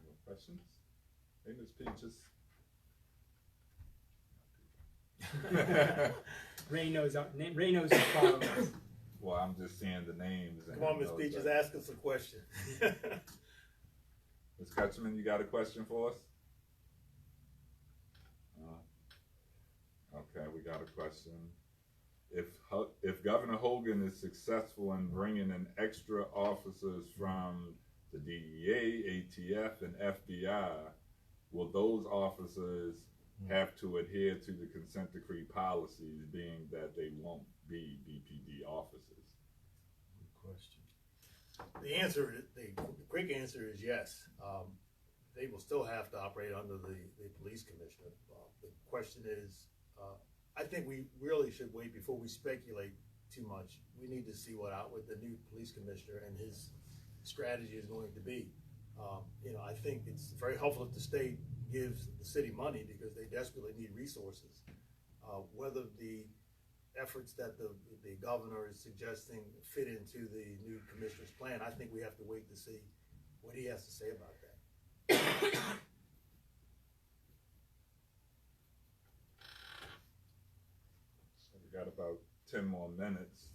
More questions? Hey, Ms. Peaches. Ray knows who follows us. Well, I'm just seeing the names. And Come on, Ms. those Peaches, that- ask us a question. Ms. Kutchman, you got a question for us? Okay, we got a question. If Governor Hogan is successful in bringing in extra officers from the DEA, ATF, and FBI, will those officers have to adhere to the consent decree policies, being that they won't be BPD officers? Good question. The quick answer is yes. They will still have to operate under the police commissioner. The question is, I think we really should wait before we speculate too much. We need to see what the new police commissioner and his strategy is going to be. I think it's very helpful if the state gives the city money because they desperately need resources. Whether the efforts that the governor is suggesting fit into the new commissioner's plan, I think we have to wait to see what he has to say about that. So we got about 10 more minutes.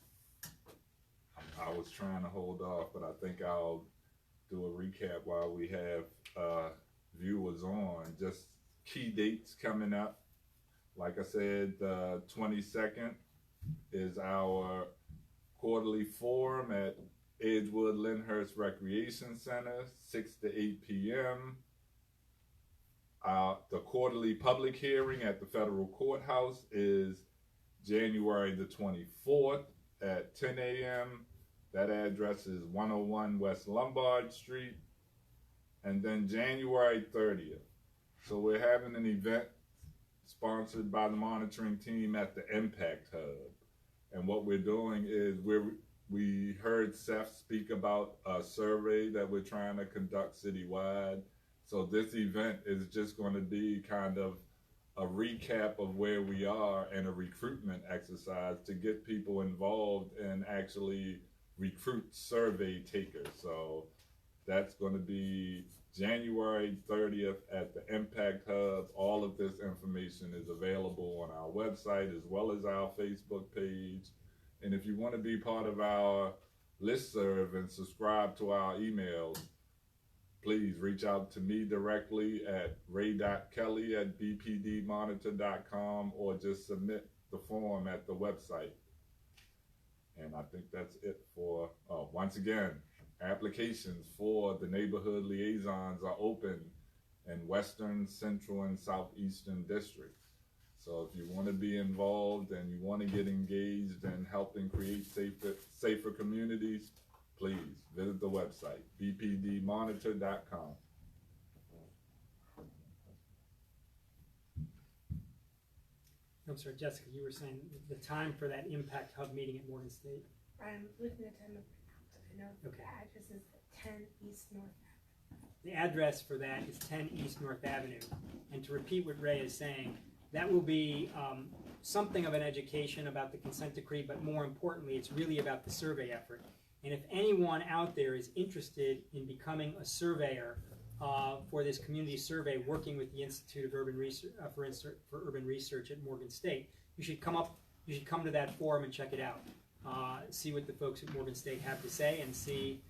I was trying to hold off, but I think I'll do a recap while we have viewers on. Just key dates coming up. Like I said, the 22nd is our quarterly forum at Edgewood Lyndhurst Recreation Center, 6 to 8 p.m. The quarterly public hearing at the federal courthouse is January the 24th at 10 a.m. That address is 101 West Lombard Street. And then January 30th. So we're having an event sponsored by the monitoring team at the Impact Hub. And what we're doing is we heard Seth speak about a survey that we're trying to conduct citywide. So this event is just going to be kind of a recap of where we are and a recruitment exercise to get people involved and actually recruit survey takers. So that's going to be January 30th at the Impact Hub. All of this information is available on our website as well as our Facebook page. And if you want to be part of our listserv and subscribe to our emails, please reach out to me directly at ray.kelly@bpdmonitor.com or just submit the form at the website. And I think that's it for, once again, applications for the neighborhood liaisons are open in Western, Central, and Southeastern districts. So if you want to be involved and you want to get engaged in helping create safer communities, please visit the website, bpdmonitor.com. I'm sorry, Jessica, you were saying the time for that Impact Hub meeting at Morgan State? I'm looking at time of I know the Okay. address is 10 East North. The address for that is 10 East North Avenue. And to repeat what Ray is saying, that will be something of an education about the consent decree, but more importantly, it's really about the survey effort. And if anyone out there is interested in becoming a surveyor for this community survey, working with the Institute of Urban Research for Urban Research at Morgan State, you should come to that forum and check it out. See what the folks at Morgan State have to say and see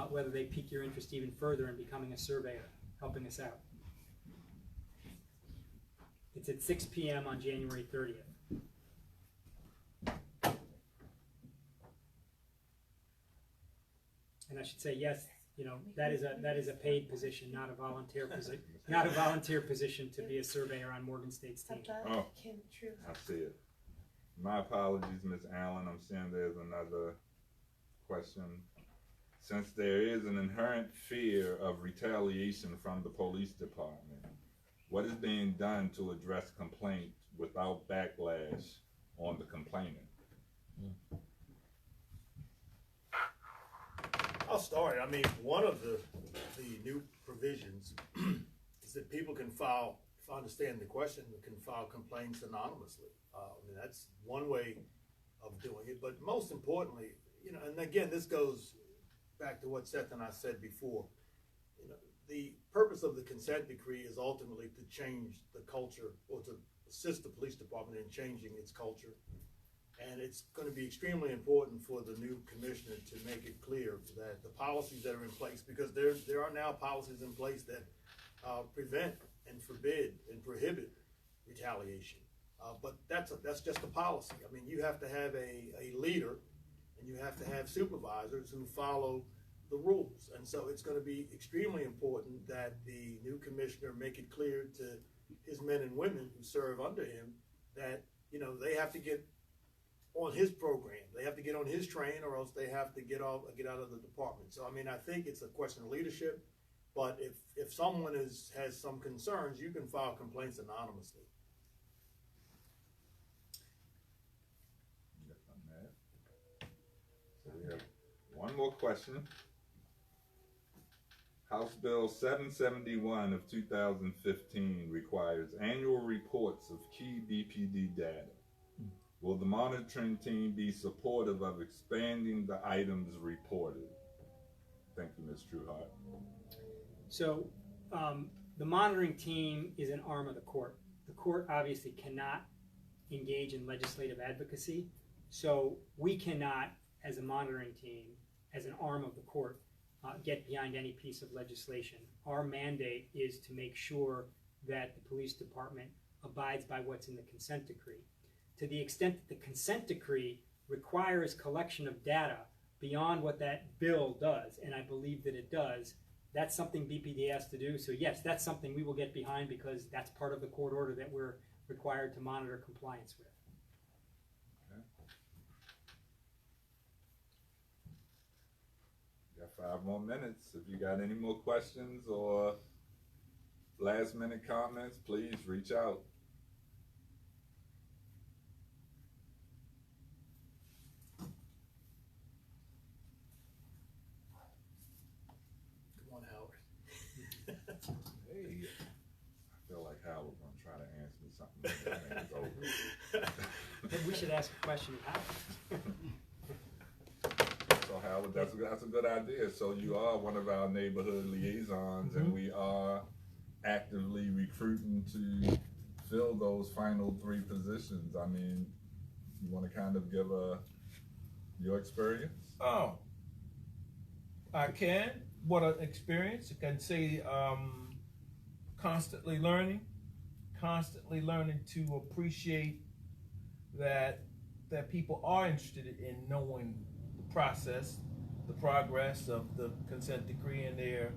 whether they pique your interest even further in becoming a surveyor, helping us out. It's at 6 p.m. on January 30th. And I should say, yes, that is a paid position, not a volunteer position, not a volunteer position to be a surveyor on Morgan State's team. Above Oh. Kim True. I see it. My apologies, Ms. Allen. I'm seeing there's another question. Since there is an inherent fear of retaliation from the police department, what is being done to address complaints without backlash on the complainant? I'll start. I mean, one of the new provisions is that people can file, if I understand the question, can file complaints anonymously. I mean, that's one way of doing it. But most importantly, you know, and again, this goes back to what Seth and I said before. You know, the purpose of the consent decree is ultimately to change the culture, or to assist the police department in changing its culture. And it's going to be extremely important for the new commissioner to make it clear that the policies that are in place, because there are now policies in place that prevent and forbid and prohibit retaliation. But that's just a policy. I mean, you have to have a leader, and you have to have supervisors who follow the rules. And so it's going to be extremely important that the new commissioner make it clear to his men and women who serve under him that, you know, they have to get on his program. They have to get on his train, or else they have to get out of the department. So I mean, I think it's a question of leadership. But if someone has some concerns, you can file complaints anonymously. So we have one more question. House Bill 771 of 2015 requires annual reports of key BPD data. Will the monitoring team be supportive of expanding the items reported? Thank you, Ms. Trueheart. So the monitoring team is an arm of the court. The court obviously cannot engage in legislative advocacy. So we cannot, as a monitoring team, as an arm of the court, get behind any piece of legislation. Our mandate is to make sure that the police department abides by what's in the consent decree. To the extent that the consent decree requires collection of data beyond what that bill does, and I believe that it does, that's something BPD has to do. So yes, that's something we will get behind, because that's part of the court order that we're required to monitor compliance with. Okay. Got 5 more minutes. If you got any more questions or last minute comments, please reach out. Come on, Howard. Hey. I feel like Howard's gonna try to answer me something when the thing is over. Maybe we should ask a question of Howard. So Howard, that's a good idea. So you are one of our neighborhood liaisons, and we are actively recruiting to fill those final 3 positions. I mean, you want to kind of give your experience? Oh, I can. What an experience. I can say constantly learning to appreciate that people are interested in knowing the process, the progress of the consent decree, and they're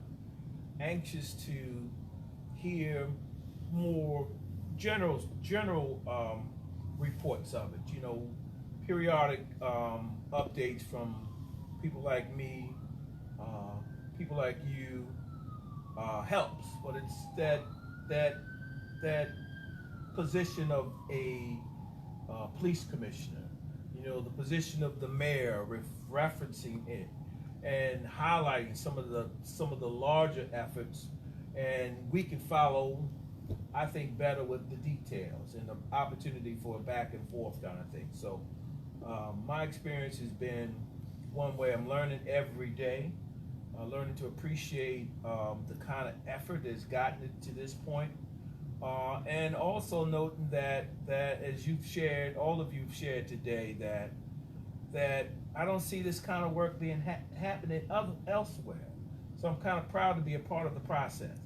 anxious to hear more general reports of it. You know, periodic updates from people like me, people like you, helps. But it's that position of a police commissioner, you know, the position of the mayor, referencing it and highlighting some of the larger efforts, and we can follow, I think, better with the details and the opportunity for a back and forth kind of thing. So my experience has been one way I'm learning every day, learning to appreciate the kind of effort that's gotten it to this point. And also noting that as you've shared, all of you've shared today, that I don't see this kind of work being happening elsewhere. So I'm kind of proud to be a part of the process.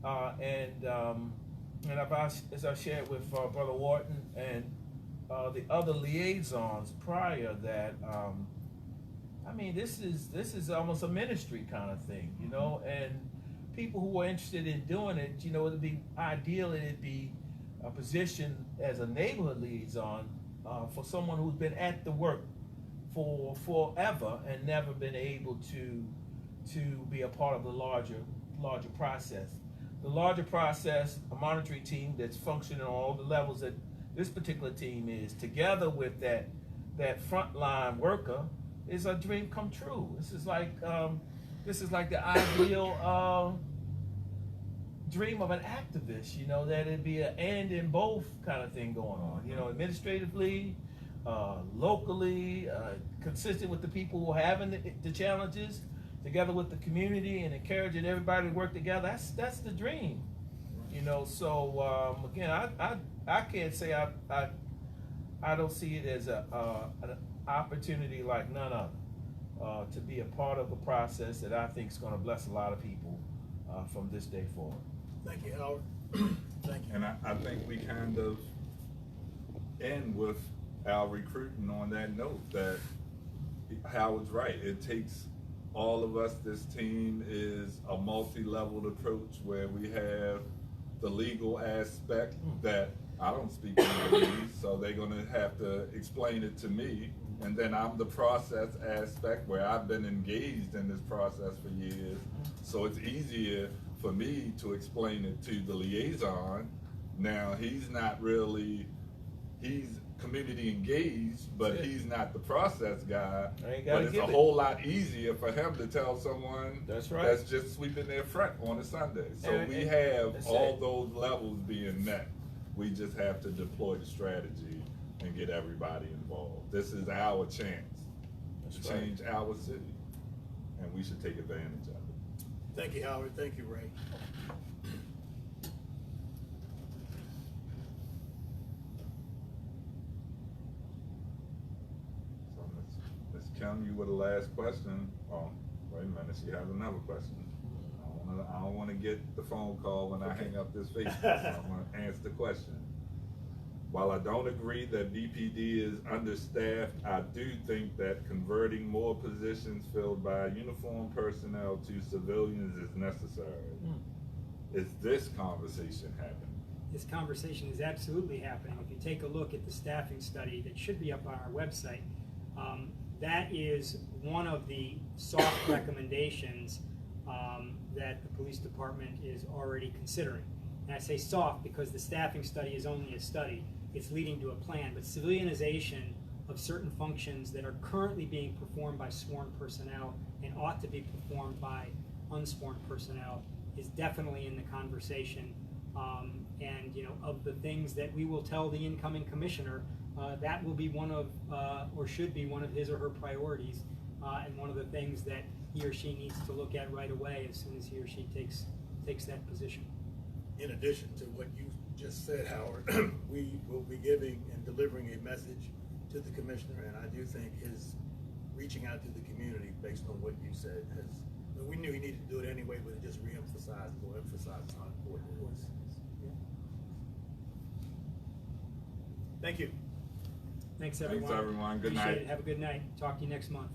And as I shared with Brother Wharton and the other liaisons prior, that I mean, this is almost a ministry kind of thing, you know, and people who are interested in doing it, you know, it'd be ideal, it'd be a position as a neighborhood liaison for someone who's been at the work for forever and never been able to be a part of the larger process. The larger process, a monitoring team that's functioning on all the levels that this particular team is, together with that frontline worker, is a dream come true. This is like the ideal dream of an activist, you know, that it'd be an and in both kind of thing going on, you know, administratively, locally, consistent with the who are having the challenges, together with the community and encouraging everybody to work together. That's the dream, you know. So again, I can't say I don't see it as an opportunity like none other to be a part of a process that I think is going to bless a lot of people from this day forward. Thank you, Howard. Thank you. And I think we kind of end with our recruiting on that note, that Howard's right. It takes all of us. This team is a multi-leveled approach where we have the legal aspect that I don't speak English, so they're going to have to explain it to me. And then I'm the process aspect where I've been engaged in this process for years. So it's easier for me to explain it to the liaison. Now, he's community engaged, but he's not the process guy. But it's a whole lot easier for him to tell someone that's just sweeping their front on a Sunday. So we have all those levels being met. We just have to deploy the strategy and get everybody involved. This is our chance to change our city, and we should take advantage of it. Thank you, Howard. Thank you, Ray. So Ms. Kim, you were the last question. Oh, wait a minute, she has another question. I don't want to get the phone call when I hang up this Facebook, so I'm going to answer the question. While I don't agree that BPD is understaffed, I do think that converting more positions filled by uniformed personnel to civilians is necessary. Is this conversation happening? This conversation is absolutely happening. If you take a look at the staffing study that should be up on our website, that is one of the soft recommendations that the police department is already considering. And I say soft because the staffing study is only a study. It's leading to a plan, but civilianization of certain functions that are currently being performed by sworn personnel and ought to be performed by unsworn personnel is definitely in the conversation. And you know, of the things that we will tell the incoming commissioner, that will be one of, or should be one of his or her priorities, and one of the things that he or she needs to look at right away as soon as he or she takes that position. In addition to what you just said, Howard, we will be giving and delivering a message to the commissioner, and I do think his reaching out to the community based on what you said we knew he needed to do it anyway, but it just re-emphasized how important it was. Thank you. Thanks everyone. Thanks everyone. Good Appreciate night. it. Have a good night. Talk to you next month.